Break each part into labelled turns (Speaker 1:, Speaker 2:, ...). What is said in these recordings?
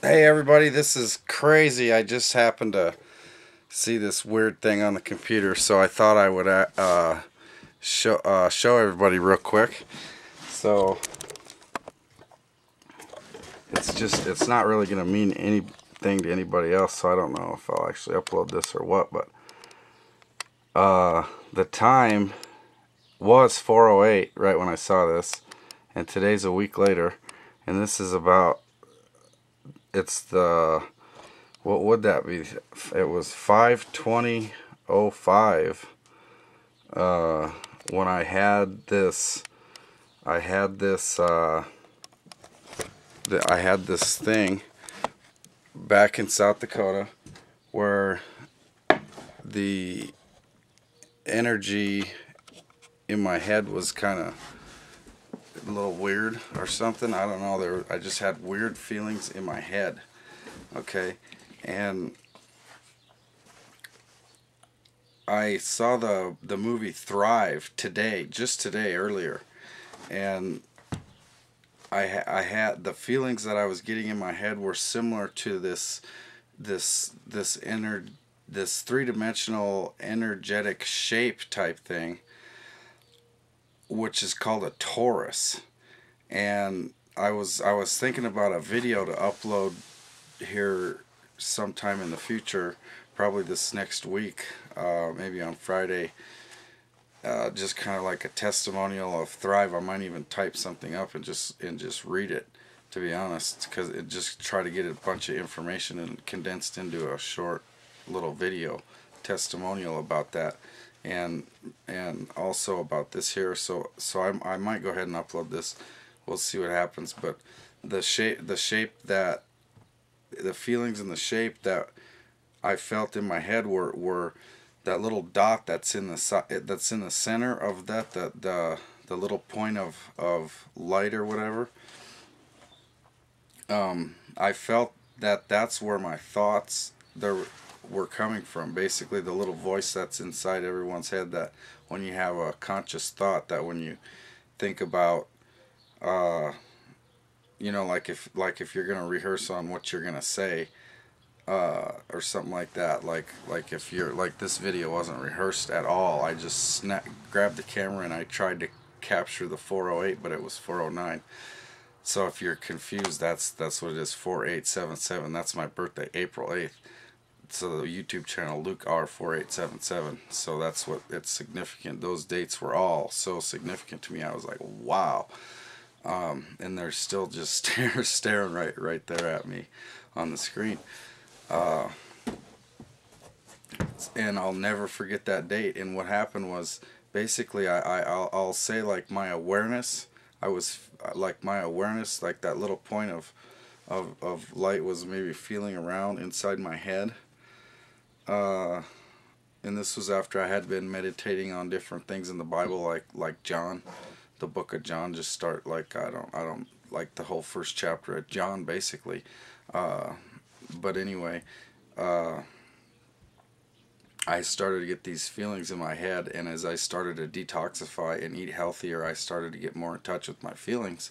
Speaker 1: Hey everybody, this is crazy. I just happened to see this weird thing on the computer, so I thought I would show everybody real quick. So it's not really gonna mean anything to anybody else. So I don't know if I'll actually upload this or what. But the time was 4:08 right when I saw this, and today's a week later, and this is about it's the what would that be? It was 5:20:05 when I had this thing back in South Dakota where the energy in my head was kind of a little weird or something. I don't know. I just had weird feelings in my head. Okay, and I saw the movie Thrive today, just today earlier, and I had the feelings that I was getting in my head were similar to this three-dimensional energetic shape type thing, which is called a Torus. And I was thinking about a video to upload here sometime in the future, probably this next week, maybe on Friday. Just kind of like a testimonial of Thrive. I might even type something up and just read it, to be honest, because it just try to get a bunch of information and condensed into a short little video testimonial about that, and also about this here. So I might go ahead and upload this. We'll see what happens. But the feelings and the shape that I felt in my head were that little dot that's in the center of the little point of light or whatever. I felt that that's where my thoughts there were coming from. Basically, the little voice that's inside everyone's head, that when you have a conscious thought, that when you think about, uh, like if you're gonna rehearse on what you're gonna say, or something like that. Like if you're like, this video wasn't rehearsed at all. I just grabbed the camera and I tried to capture the 4:08, but it was 4:09. So if you're confused, that's what it is. 4877. That's my birthday, April 8th. So the YouTube channel Luke R4877. So that's what it's significant. Those dates were all so significant to me. I was like, wow. And they're still just staring right there at me on the screen. Uh, and I'll never forget that date. And what happened was, basically, I'll say, like, my awareness. I was like, my awareness, like that little point of light was maybe feeling around inside my head. Uh, and this was after I had been meditating on different things in the Bible, like John, the book of John. Just start, like, I don't like the whole first chapter of John, basically. Uh, but anyway, uh, I started to get these feelings in my head, and as I started to detoxify and eat healthier, I started to get more in touch with my feelings.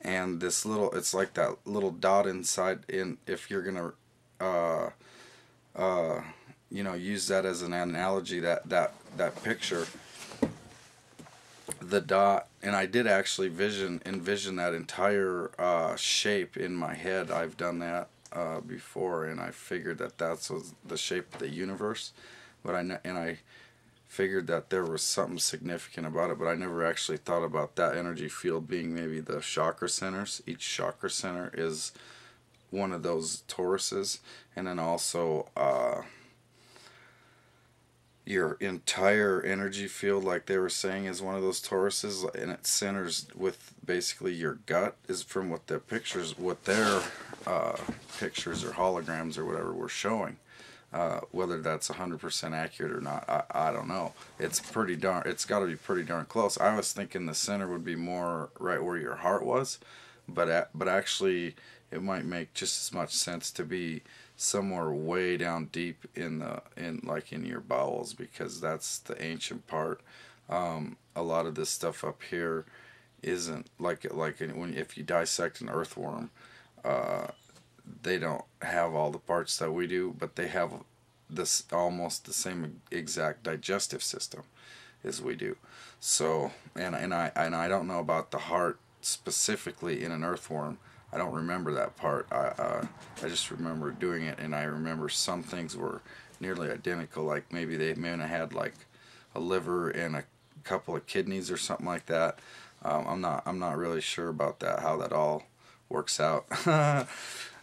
Speaker 1: And it's like that little dot inside. If you're gonna, uh, uh, use that as an analogy, that picture, the dot, and I did actually envision that entire shape in my head. I've done that before, and I figured that was the shape of the universe. But I figured that there was something significant about it, but I never actually thought about that energy field being maybe the chakra centers. Each chakra center is one of those Tauruses, and then also your entire energy field, like they were saying, is one of those Tauruses, and it centers with basically your gut, is from what their uh, pictures or holograms or whatever were showing. Whether that's 100% accurate or not, I don't know. It's got to be pretty darn close. I was thinking the center would be more right where your heart was, but actually it might make just as much sense to be somewhere way down deep in your bowels, because that's the ancient part. A lot of this stuff up here isn't like when if you dissect an earthworm, uh, they don't have all the parts that we do, but they have this almost the same exact digestive system as we do. So, and I don't know about the heart specifically in an earthworm. I don't remember that part. I just remember doing it, and I remember some things were nearly identical. Like maybe they may have had like a liver and a couple of kidneys or something like that. I'm not really sure about that, how that all works out. I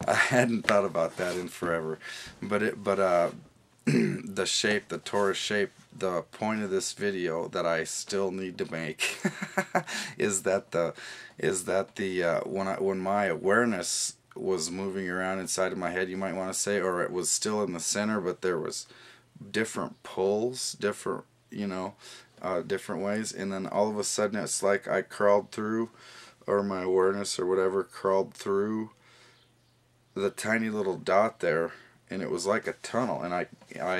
Speaker 1: hadn't thought about that in forever, but the shape, the torus shape, the point of this video that I still need to make is that when my awareness was moving around inside of my head, you might want to say, or it was still in the center, but there was different pulls, different, different ways, and then all of a sudden it's like I crawled through, or my awareness or whatever crawled through the tiny little dot there, and it was like a tunnel, and I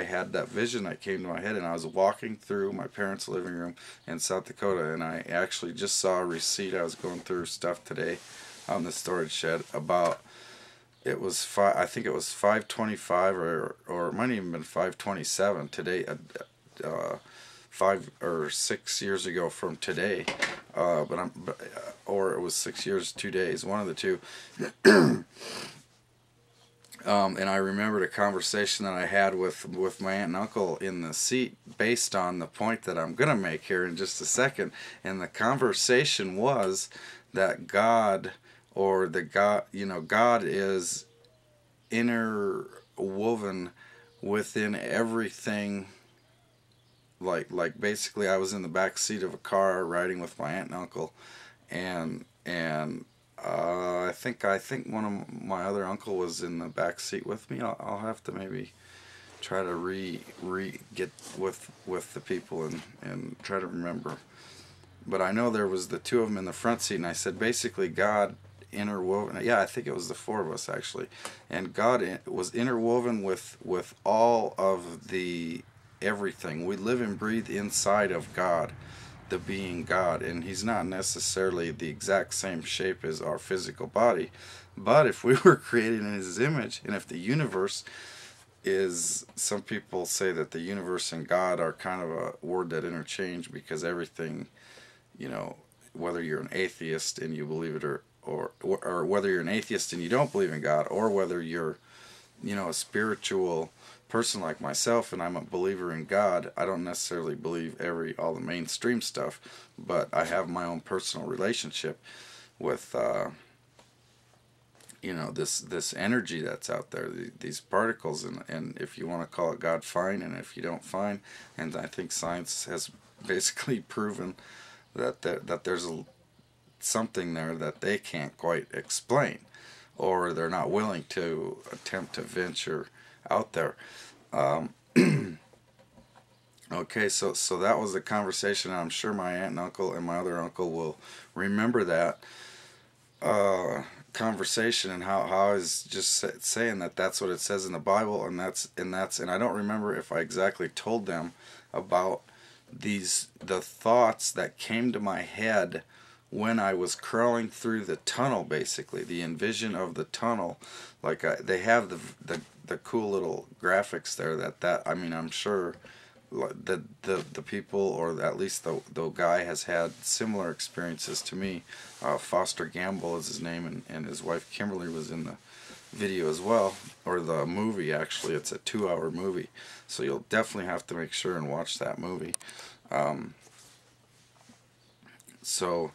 Speaker 1: had that vision that came to my head, and I was walking through my parents' living room in South Dakota, and I actually just saw a receipt. I was going through stuff today on the storage shed about, it was I think it was 525 or it might have even been 527 today, 5 or 6 years ago from today, or it was 6 years 2 days, one of the two. And I remembered a conversation that I had with my aunt and uncle in the seat based on the point that I'm going to make here in just a second. And the conversation was that God, or God is interwoven within everything. Like basically I was in the back seat of a car riding with my aunt and uncle, and I think one of my other uncle was in the back seat with me. I'll have to maybe try to get with the people and try to remember. But I know there was the two of them in the front seat, and I said basically God interwoven. Yeah, I think it was the four of us actually, and God was interwoven with all of the everything. We live and breathe inside of God, the being God, and he's not necessarily the exact same shape as our physical body, but if we were created in his image, and if the universe is, some people say that the universe and God are kind of a word that interchange, because everything, whether you're an atheist and you believe it, or whether you're an atheist and you don't believe in God, or whether you're a spiritual person like myself and I'm a believer in God, I don't necessarily believe all the mainstream stuff, but I have my own personal relationship with this energy that's out there, these particles, and if you want to call it God, fine, and if you don't, fine. And I think science has basically proven that there's something there that they can't quite explain, or they're not willing to attempt to venture out there. Okay, so that was the conversation, and I'm sure my aunt and uncle and my other uncle will remember that conversation, and how I was just saying that that's what it says in the Bible, and I don't remember if I exactly told them about the thoughts that came to my head when I was crawling through the tunnel, basically the envision of the tunnel. Like they have the cool little graphics there that I mean, I'm sure the people, or at least the guy, has had similar experiences to me. Foster Gamble is his name, and his wife Kimberly was in the video as well, or the movie actually. It's a 2-hour movie, so you'll definitely have to make sure and watch that movie. So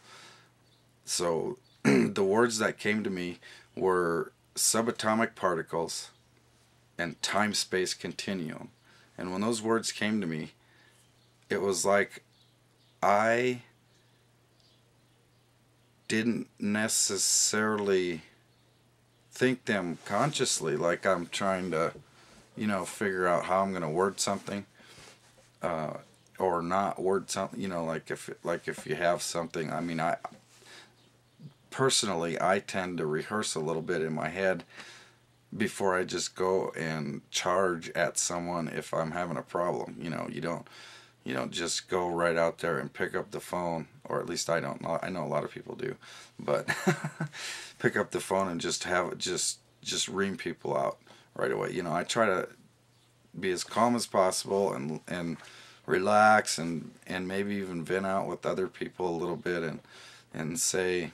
Speaker 1: the words that came to me were subatomic particles and time-space continuum. And when those words came to me, it was like I didn't necessarily think them consciously, like I'm trying to, figure out how I'm going to word something, or not word something, like if you have something. I mean, personally, I tend to rehearse a little bit in my head before I just go and charge at someone if I'm having a problem. You don't just go right out there and pick up the phone, or at least I don't. I know a lot of people do, but pick up the phone and just just ream people out right away. You know, I try to be as calm as possible and relax and maybe even vent out with other people a little bit and say,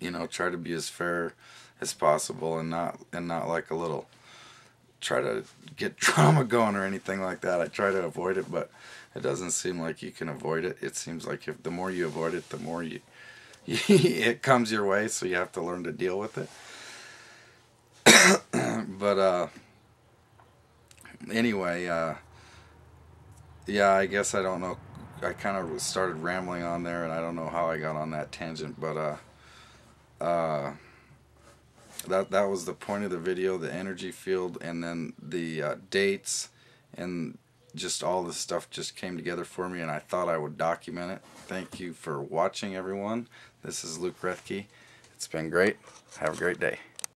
Speaker 1: you know, try to be as fair as possible and not like a little try to get drama going or anything like that. I try to avoid it, but it doesn't seem like you can avoid it. It seems like the more you avoid it, the more it comes your way, so you have to learn to deal with it. But anyway, yeah, I guess I don't know. I kind of started rambling on there, and I don't know how I got on that tangent, but that was the point of the video, the energy field, and then the dates, and just all this stuff just came together for me, and I thought I would document it. Thank you for watching, everyone. This is Luke Rethke. It's been great. Have a great day.